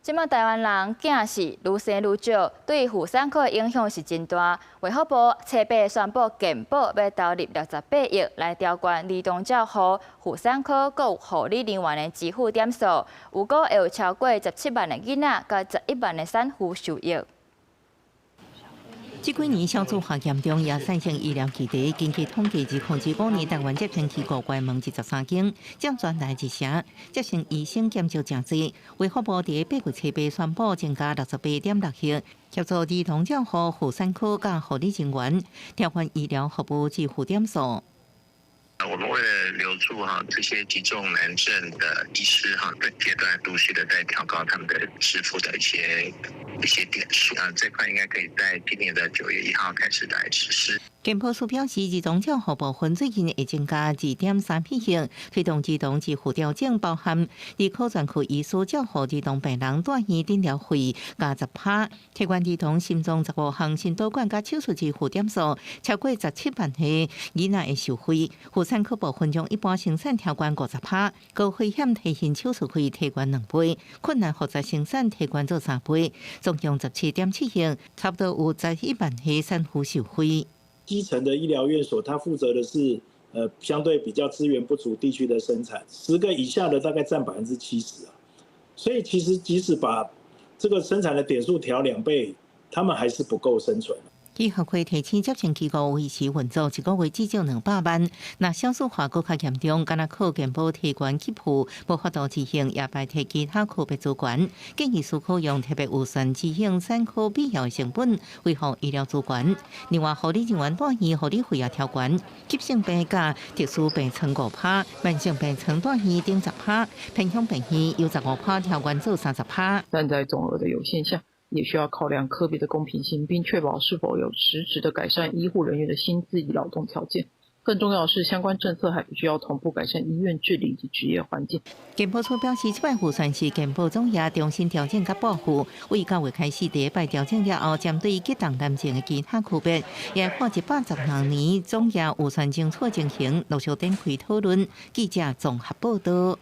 即馬台灣人驚死愈生愈少，對婦產科影響是真大。衛福部初八宣布，健保要投入68億來調懸兒童照護、婦產科佮有護理人員的支付點數，有估會有超過17萬的囡仔，甲11萬的產婦受益。這幾年少子化嚴重，也產生醫療基地。根據統計，2005年台灣接生去過關門13間，佔全台1成，接生醫生減少真濟。衛福部伫8月初八宣布增加68.6億，協助兒童照護、婦產科甲護理人員調懸醫療服務支付點數。我們為了留住這些急重難症的醫師分階段陸續的在調高他們的支付的一些點數這塊應該可以在今年的9月1號開始來實施。健保署表示，兒童照護部分最近會增加2.3億，推動兒童支付調整，包含兒科專區醫師照護兒童病人住院診療費加10%，提懸兒童心臟15項心導管加手術支付點數超過17萬個囡仔的收費。婦產科部分將一般生產調懸50%，高風險提前手術費提懸2倍，困難複雜生產提懸做3倍，總共17.7億，差不多有11萬個產婦受惠。基層的醫療院所，它負責的是相對比較資源不足地區的生產，10個以下的大概佔70%啊。所以其實即使把這個生產的點數調2倍，他們還是不夠生存。醫學會提醒接生機構維持運作，一個月至少200萬。若少子化更較嚴重，敢若靠健保提懸給付，無法度執行，也排提其他科別資源。建議需可用特別預算執行產科必要成本，維護醫療資源。另外，護理人員住院護理費也調懸，急性病假、特殊病床5%，慢性病床住院頂10%，偏向病院有15%調懸做30%。但在總額的有限下，也需要考量科別的公平性，並確保是否有實質的改善醫護人員的薪資與勞動條件。更重要的是，相關政策還必須要同步改善醫院治理及職業環境。健保署表示，這擺預算是健保總額重新調整甲保護，為9月開始第一擺調整了後，針對結黨男性的其他區別，也看112年總額預算爭取情形，陸續展開討論。記者綜合報道。